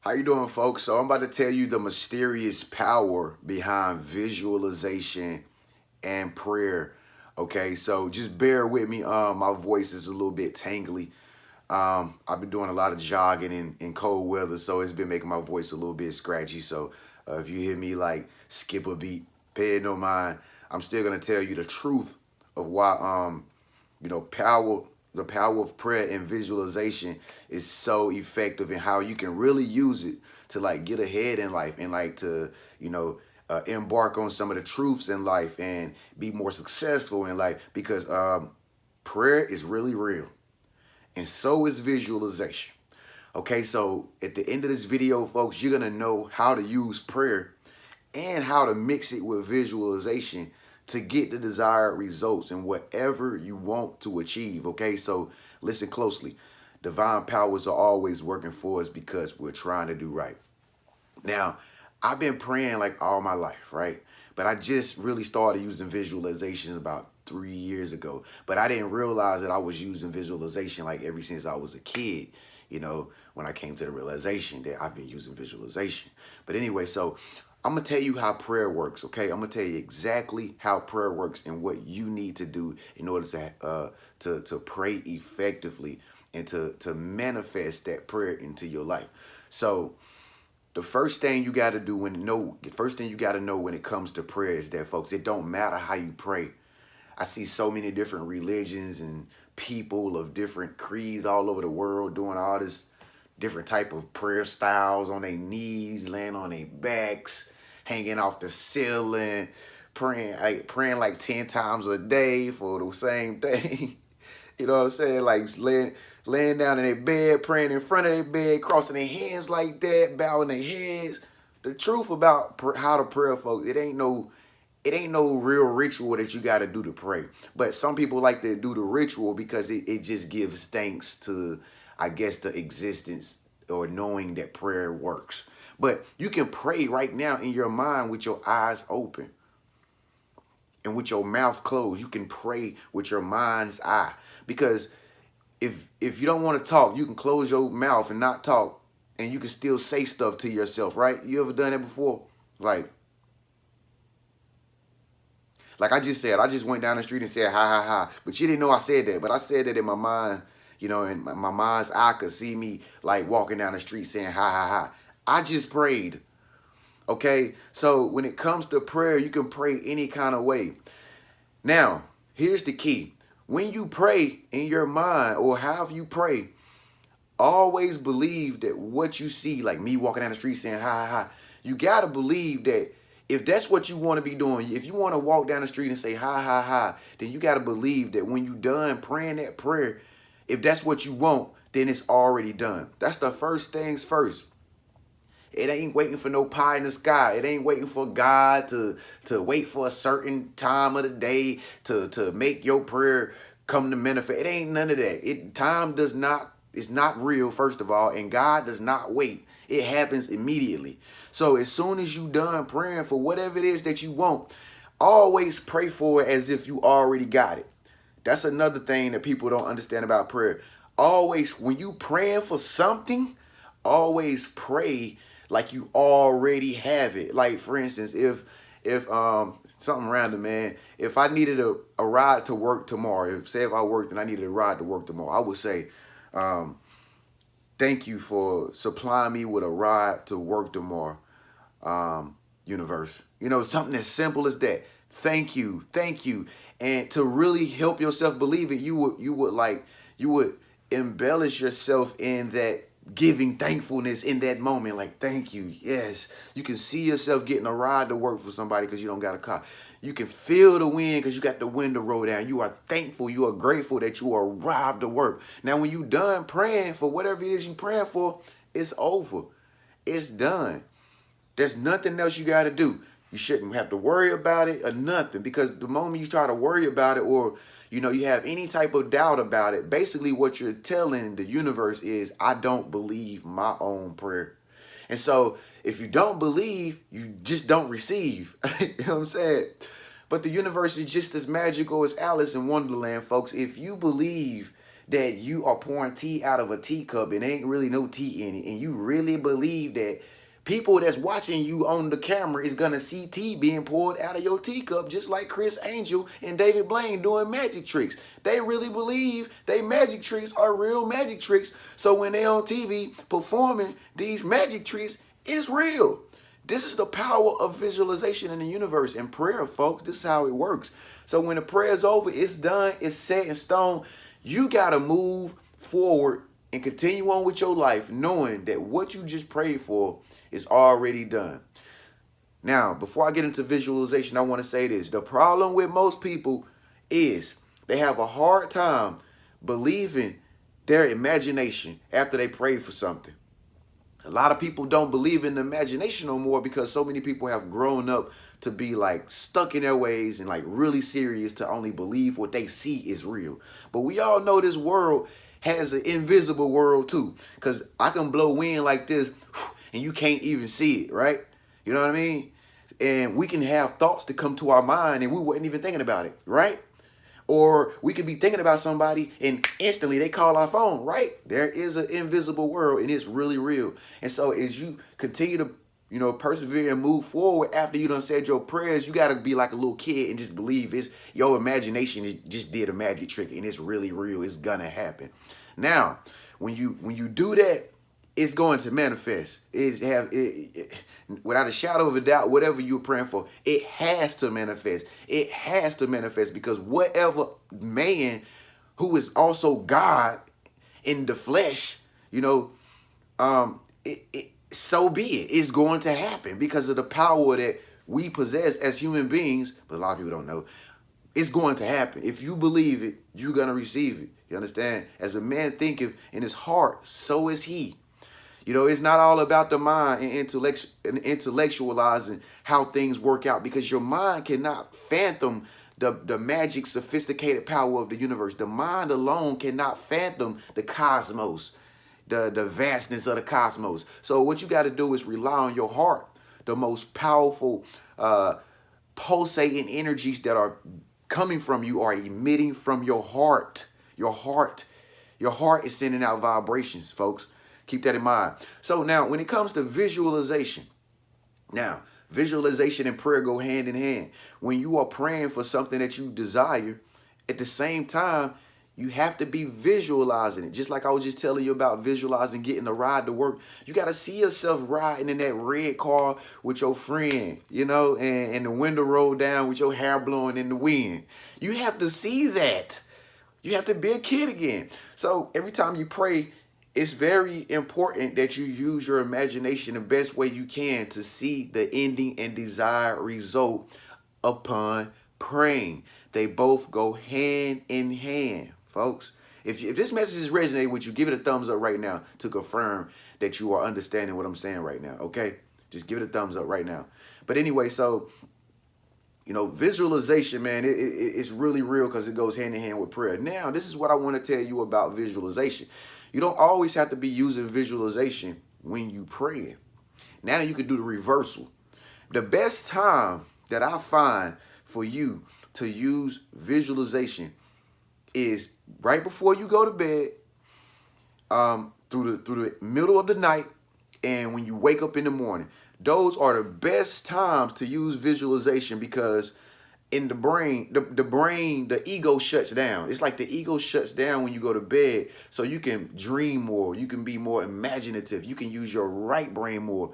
How you doing, folks? So I'm about to tell you the mysterious power behind visualization and prayer. Okay, so just bear with me. My voice is a little bit tangly. I've been doing a lot of jogging in cold weather, so it's been making my voice a little bit scratchy. So if you hear me like skip a beat, pay it no mind. I'm still gonna tell you the truth of why power the power of prayer and visualization is so effective, and how you can really use it to like get ahead in life, and like to embark on some of the truths in life and be more successful in life, because prayer is really real, and so is visualization. Okay, so at the end of this video, folks, you're gonna know how to use prayer and how to mix it with visualization to get the desired results and whatever you want to achieve. Okay, so listen closely. Divine powers are always working for us because we're trying to do right. Now, I've been praying like all my life, right? But I just really started using visualization about 3 years ago. But I didn't realize that I was using visualization like ever since I was a kid, when I came to the realization that I've been using visualization. But anyway, so I'm going to tell you how prayer works, okay? I'm going to tell you exactly how prayer works and what you need to do in order to pray effectively and to manifest that prayer into your life. So the first thing you got to know when it comes to prayer is that, folks, it don't matter how you pray. I see so many different religions and people of different creeds all over the world doing all this different type of prayer styles, on their knees, laying on their backs, hanging off the ceiling, praying like 10 times a day for the same thing. You know what I'm saying? Like laying down in their bed, praying in front of their bed, crossing their hands like that, bowing their heads. The truth about how to pray, folks, it ain't no real ritual that you got to do to pray. But some people like to do the ritual because it just gives thanks to, I guess, the existence or knowing that prayer works. But you can pray right now in your mind with your eyes open and with your mouth closed. You can pray with your mind's eye, because if you don't want to talk, you can close your mouth and not talk, and you can still say stuff to yourself, right? You ever done that before? Like I just said, I just went down the street and said, ha, ha, ha. But you didn't know I said that. But I said that in my mind, and my mind's eye could see me like walking down the street saying, ha, ha, ha. I just prayed. Okay? So when it comes to prayer, you can pray any kind of way. Now, here's the key. When you pray in your mind, or however you pray, always believe that what you see, like me walking down the street saying, ha, ha, ha, you got to believe that if that's what you want to be doing, if you want to walk down the street and say, ha, ha, ha, then you got to believe that when you're done praying that prayer, if that's what you want, then it's already done. That's the first things first. It ain't waiting for no pie in the sky. It ain't waiting for God to wait for a certain time of the day to make your prayer come to manifest. It ain't none of that. Time is not real, first of all, and God does not wait. It happens immediately. So as soon as you done praying for whatever it is that you want, always pray for it as if you already got it. That's another thing that people don't understand about prayer. Always, when you praying for something, always pray like you already have it. Like, for instance, if something random, man, if I needed a ride to work tomorrow, if I worked and I needed a ride to work tomorrow, I would say, thank you for supplying me with a ride to work tomorrow, universe. Something as simple as that. Thank you. And to really help yourself believe it, you would embellish yourself in that giving thankfulness in that moment. Like, thank you. Yes. You can see yourself getting a ride to work for somebody because you don't got a car. You can feel the wind because you got the window rolled down. You are thankful. You are grateful that you arrived to work. Now, when you done praying for whatever it is you praying for, it's over. It's done. There's nothing else you got to do. You shouldn't have to worry about it or nothing, because the moment you try to worry about it, or you have any type of doubt about it, basically what you're telling the universe is, I don't believe my own prayer. And so if you don't believe, you just don't receive. You know what I'm saying? But the universe is just as magical as Alice in Wonderland, folks. If you believe that you are pouring tea out of a teacup and ain't really no tea in it, and you really believe that people that's watching you on the camera is gonna see tea being poured out of your teacup, just like Chris Angel and David Blaine doing magic tricks. They really believe they magic tricks are real magic tricks. So when they on TV performing these magic tricks, it's real. This is the power of visualization in the universe and prayer, folks. This is how it works. So when the prayer is over, it's done, it's set in stone. You gotta move forward and continue on with your life, knowing that what you just prayed for is already done. Now, before I get into visualization, I want to say this. The problem with most people is they have a hard time believing their imagination after they pray for something. A lot of people don't believe in the imagination no more because so many people have grown up to be like stuck in their ways and like really serious to only believe what they see is real. But we all know this world has an invisible world too, because I can blow wind like this and you can't even see it, right? You know what I mean? And we can have thoughts that come to our mind and we weren't even thinking about it, right? Or we could be thinking about somebody and instantly they call our phone, right? There is an invisible world and it's really real. And so as you continue to, persevere and move forward after you done said your prayers, you got to be like a little kid and just believe it's your imagination just did a magic trick and it's really real. It's gonna happen. Now, when you do that, it's going to manifest. Without a shadow of a doubt, whatever you're praying for, it has to manifest. It has to manifest because whatever man who is also God in the flesh, so be it. It's going to happen because of the power that we possess as human beings. But a lot of people don't know. It's going to happen. If you believe it, you're going to receive it. You understand? As a man thinketh in his heart, so is he. It's not all about the mind and intellectualizing how things work out because your mind cannot fathom the magic, sophisticated power of the universe. The mind alone cannot fathom the cosmos, the vastness of the cosmos. So what you got to do is rely on your heart, the most powerful pulsating energies that are coming from you are emitting from your heart. Your heart is sending out vibrations, folks. Keep that in mind. So now when it comes to visualization, visualization and prayer go hand in hand. When you are praying for something that you desire, at the same time, you have to be visualizing it. Just like I was just telling you about visualizing getting a ride to work. You got to see yourself riding in that red car with your friend, and the window rolled down with your hair blowing in the wind. You have to see that. You have to be a kid again. So every time you pray, it's very important that you use your imagination the best way you can to see the ending and desired result upon praying. They both go hand in hand, folks. If this message is resonating with you, give it a thumbs up right now to confirm that you are understanding what I'm saying right now, okay? Just give it a thumbs up right now. But anyway, so, visualization, man, it's really real because it goes hand in hand with prayer. Now, this is what I want to tell you about visualization. You don't always have to be using visualization when you pray. Now you can do the reversal. The best time that I find for you to use visualization is right before you go to bed, through the middle of the night, and when you wake up in the morning. Those are the best times to use visualization because in the brain, the ego shuts down. It's like the ego shuts down when you go to bed, so you can dream more. You can be more imaginative. You can use your right brain more,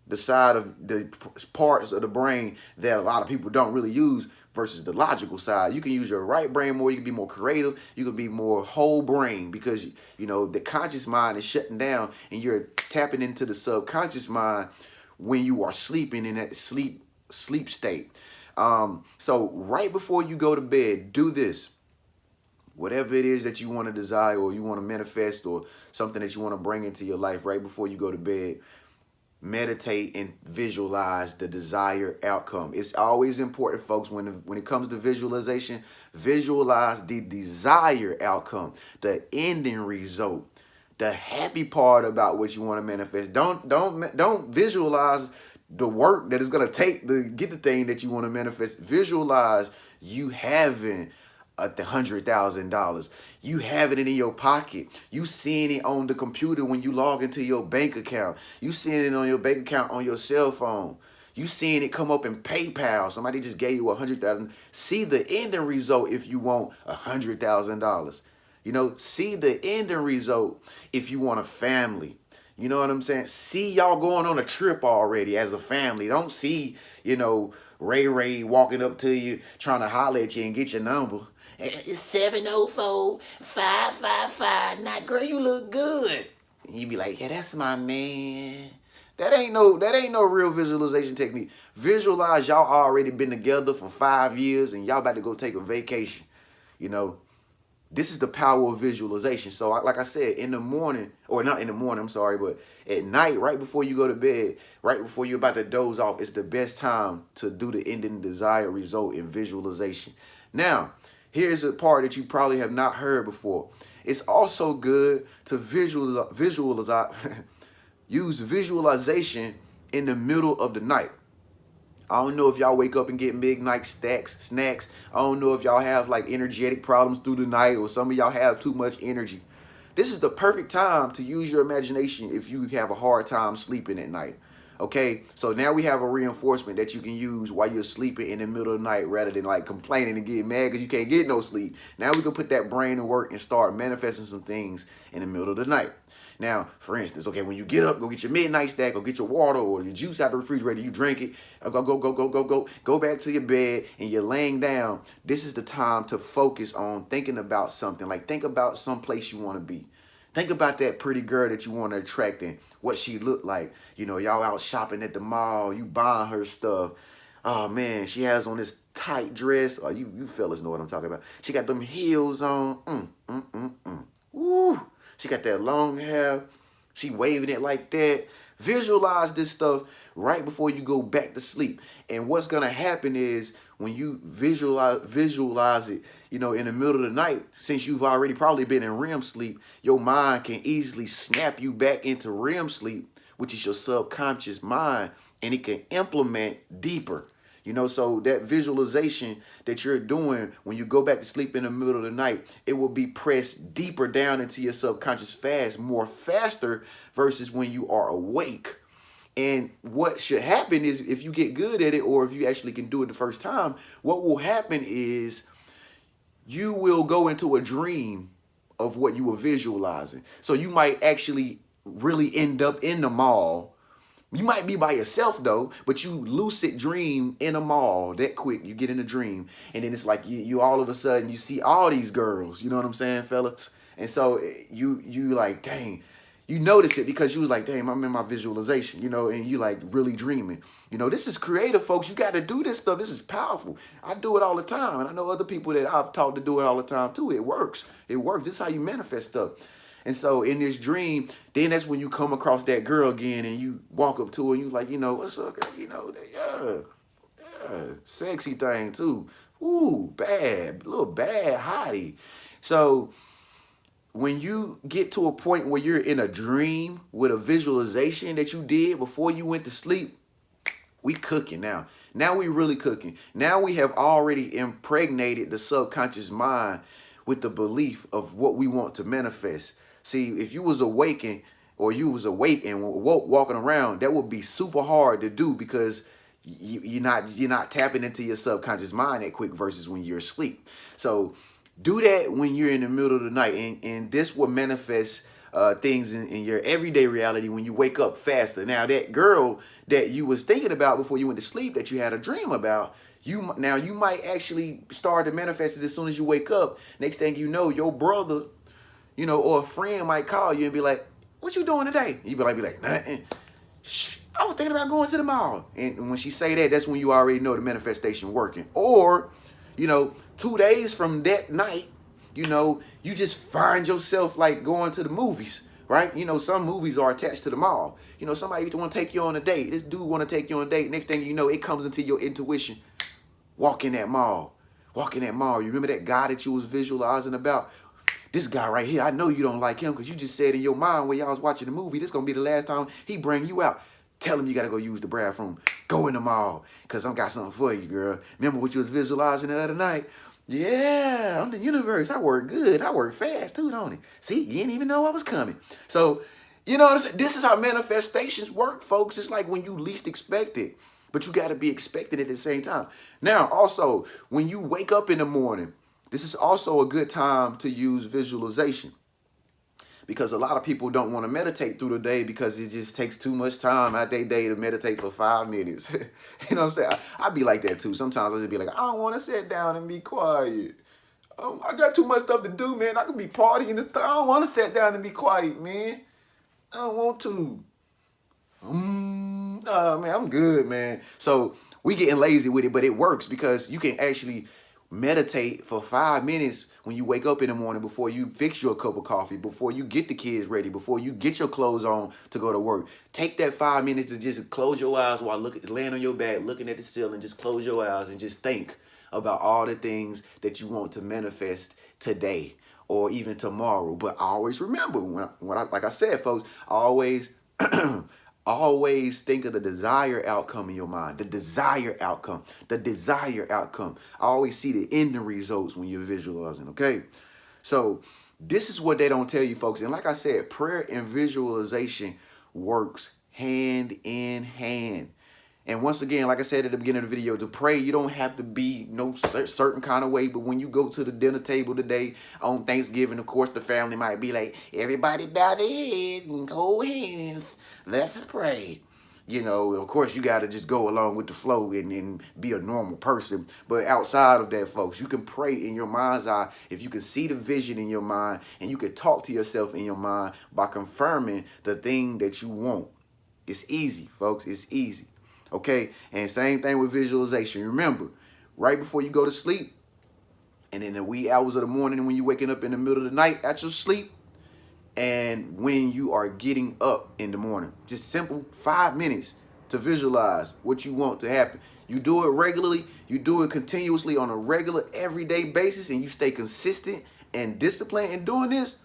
the side of the parts of the brain that a lot of people don't really use versus the logical side. You can use your right brain more. You can be more creative. You can be more whole brain because, the conscious mind is shutting down and you're tapping into the subconscious mind when you are sleeping in that sleep state. So right before you go to bed, do this. Whatever it is that you want to desire or you want to manifest or something that you want to bring into your life right before you go to bed, meditate and visualize the desired outcome. It's always important, folks, when it comes to visualization, visualize the desired outcome, the ending result, the happy part about what you want to manifest. Don't visualize the work that it's going to take to get the thing that you want to manifest. Visualize you having $100,000. You have it in your pocket. You seeing it on the computer when you log into your bank account. You seeing it on your bank account on your cell phone. You seeing it come up in PayPal. Somebody just gave you $100,000. See the ending result if you want $100,000. You know, see the ending result if you want a family. You know what I'm saying? See y'all going on a trip already as a family. Don't see, you know, Ray walking up to you trying to holler at you and get your number. It's 704-555. Now, girl, you look good. And you be like, yeah, that's my man. That ain't no real visualization technique. Visualize y'all already been together for 5 years and y'all about to go take a vacation. You know, this is the power of visualization. So like I said, in the morning, or not in the morning, I'm sorry, but at night, right before you go to bed, right before you're about to doze off, it's the best time to do the ending desired result in visualization. Now, here's a part that you probably have not heard before. It's also good to visualize use visualization in the middle of the night. I don't know if y'all wake up and get midnight snacks. I don't know if y'all have like energetic problems through the night, or some of y'all have too much energy. This is the perfect time to use your imagination if you have a hard time sleeping at night. Okay, so now we have a reinforcement that you can use while you're sleeping in the middle of the night, rather than like complaining and getting mad because you can't get no sleep. Now we can put that brain to work and start manifesting some things in the middle of the night. Now, for instance, okay, when you get up, go get your midnight snack, go get your water or your juice out the refrigerator, you drink it, go back to your bed, and you're laying down. This is the time to focus on thinking about something. Like, think about some place you want to be. Think about that pretty girl that you want to attract and what she looked like. You know, y'all out shopping at the mall, you buying her stuff. Oh man, she has on this tight dress. Oh, you fellas know what I'm talking about. She got them heels on. Woo. She got that long hair. She waving it like that. Visualize this stuff right before you go back to sleep. And what's going to happen is when you visualize it, you know, in the middle of the night, since you've already probably been in REM sleep, your mind can easily snap you back into REM sleep, which is your subconscious mind, and it can implement deeper. You know, so that visualization that you're doing when you go back to sleep in the middle of the night, it will be pressed deeper down into your subconscious more faster versus when you are awake. And what should happen is, if you get good at it, or if you actually can do it the first time, what will happen is you will go into a dream of what you were visualizing. So you might actually really end up in the mall. You might be by yourself though, but you lucid dream in a mall that quick. You get in a dream, and then it's like you all of a sudden you see all these girls. You know what I'm saying, fellas? And so you like, dang, you notice it because you was like, damn, I'm in my visualization, you know, and you like really dreaming. You know, this is creative, folks. You got to do this stuff. This is powerful. I do it all the time, and I know other people that I've taught to do it all the time too. It works. It works. This is how you manifest stuff. And so in this dream, then that's when you come across that girl again, and you walk up to her and you like, you know, what's up, girl? You know, yeah, sexy thing too. Ooh, bad, little bad hottie. So when you get to a point where you're in a dream with a visualization that you did before you went to sleep, we cooking now. Now we really cooking. Now we have already impregnated the subconscious mind with the belief of what we want to manifest. See, if you was awakened, or you was awake and walking around, that would be super hard to do because you're not tapping into your subconscious mind that quick versus when you're asleep. So do that when you're in the middle of the night, and this will manifest things in your everyday reality when you wake up faster. Now, that girl that you was thinking about before you went to sleep, that you had a dream about, you might actually start to manifest it as soon as you wake up. Next thing you know, your brother, you know, or a friend might call you and be like, what you doing today? You be like, nothing. I was thinking about going to the mall. And when she say that, that's when you already know the manifestation working. Or, you know, 2 days from that night, you know, you just find yourself like going to the movies, right? You know, some movies are attached to the mall. You know, somebody want to take you on a date. This dude want to take you on a date. Next thing you know, it comes into your intuition. Walk in that mall. Walk in that mall. You remember that guy that you was visualizing about? This guy right here, I know you don't like him because you just said in your mind when y'all was watching the movie, this going to be the last time he bring you out. Tell him you got to go use the bathroom. Go in the mall because I got something for you, girl. Remember what you was visualizing the other night? Yeah, I'm the universe. I work good. I work fast too, don't it? See, you didn't even know I was coming. So, you know what I'm saying? This is how manifestations work, folks. It's like when you least expect it, but you got to be expected at the same time. Now, also, when you wake up in the morning, this is also a good time to use visualization, because a lot of people don't want to meditate through the day because it just takes too much time out their day to meditate for 5 minutes. You know what I'm saying? I be like that too. Sometimes I just be like, I don't want to sit down and be quiet. I got too much stuff to do, man. I could be partying. I don't want to sit down and be quiet, man. I don't want to. Man, I'm good, man. So we getting lazy with it, but it works because you can actually meditate for 5 minutes when you wake up in the morning, before you fix your cup of coffee, before you get the kids ready, before you get your clothes on to go to work. Take that 5 minutes to just close your eyes while laying on your back, looking at the ceiling. Just close your eyes and just think about all the things that you want to manifest today or even tomorrow. But always remember, like I said, folks, always always think of the desired outcome in your mind. The desired outcome. The desired outcome. I always see the ending results when you're visualizing, okay? So this is what they don't tell you, folks. And like I said, prayer and visualization works hand in hand. And once again, like I said at the beginning of the video, to pray, you don't have to be no certain kind of way. But when you go to the dinner table today on Thanksgiving, of course, the family might be like, everybody bow their head and hold hands. Let's pray. You know, of course, you got to just go along with the flow and be a normal person. But outside of that, folks, you can pray in your mind's eye. If you can see the vision in your mind, and you can talk to yourself in your mind by confirming the thing that you want. It's easy, folks. It's easy. Okay, and same thing with visualization. Remember, right before you go to sleep, and in the wee hours of the morning, when you're waking up in the middle of the night at your sleep, and when you are getting up in the morning, just simple 5 minutes to visualize what you want to happen. You do it regularly, you do it continuously on a regular, everyday basis, and you stay consistent and disciplined in doing this,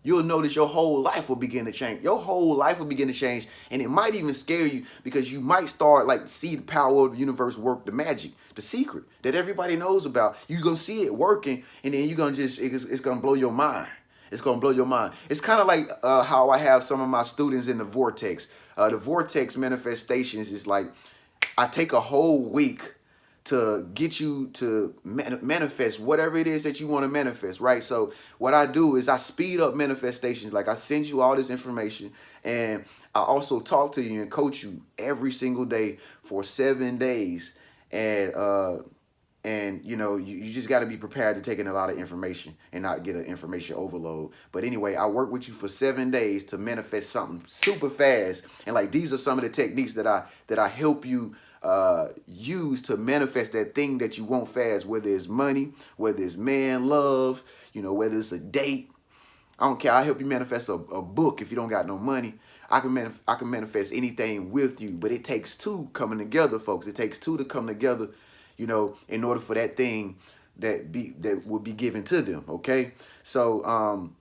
you'll notice your whole life will begin to change. Your whole life will begin to change. And it might even scare you, because you might start like see the power of the universe work, the magic, the secret that everybody knows about. You're going to see it working, and then you're going to it's going to blow your mind. It's going to blow your mind. It's kind of like how I have some of my students in the vortex. The vortex manifestations is like, I take a whole week to get you to manifest whatever it is that you want to manifest, right? So what I do is I speed up manifestations. Like, I send you all this information, and I also talk to you and coach you every single day for 7 days. And you know, you just got to be prepared to take in a lot of information and not get an information overload. But anyway, I work with you for 7 days to manifest something super fast. And like, these are some of the techniques that I help you use to manifest that thing that you want fast, whether it's money, whether it's man love, you know, whether it's a date. I don't care. I help you manifest a book if you don't got no money. I can manifest anything with you, but it takes two coming together, folks. It takes two to come together, you know, in order for that thing that would be given to them. Okay, so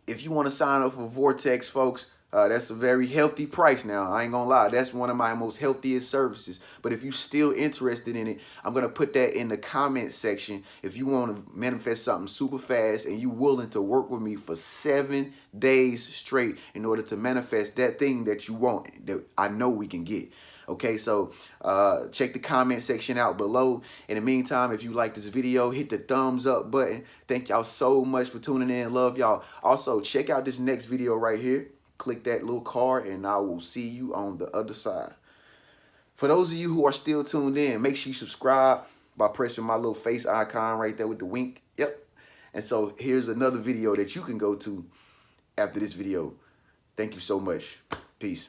if you want to sign up for Vortex, folks, that's a very healthy price now. I ain't gonna lie. That's one of my most healthiest services. But if you're still interested in it, I'm gonna put that in the comment section. If you want to manifest something super fast and you willing to work with me for 7 days straight in order to manifest that thing that you want, that I know we can get. Okay, so check the comment section out below. In the meantime, if you like this video, hit the thumbs up button. Thank y'all so much for tuning in. Love y'all. Also, check out this next video right here. Click that little card, and I will see you on the other side. For those of you who are still tuned in, make sure you subscribe by pressing my little face icon right there with the wink. Yep. And so here's another video that you can go to after this video. Thank you so much. Peace.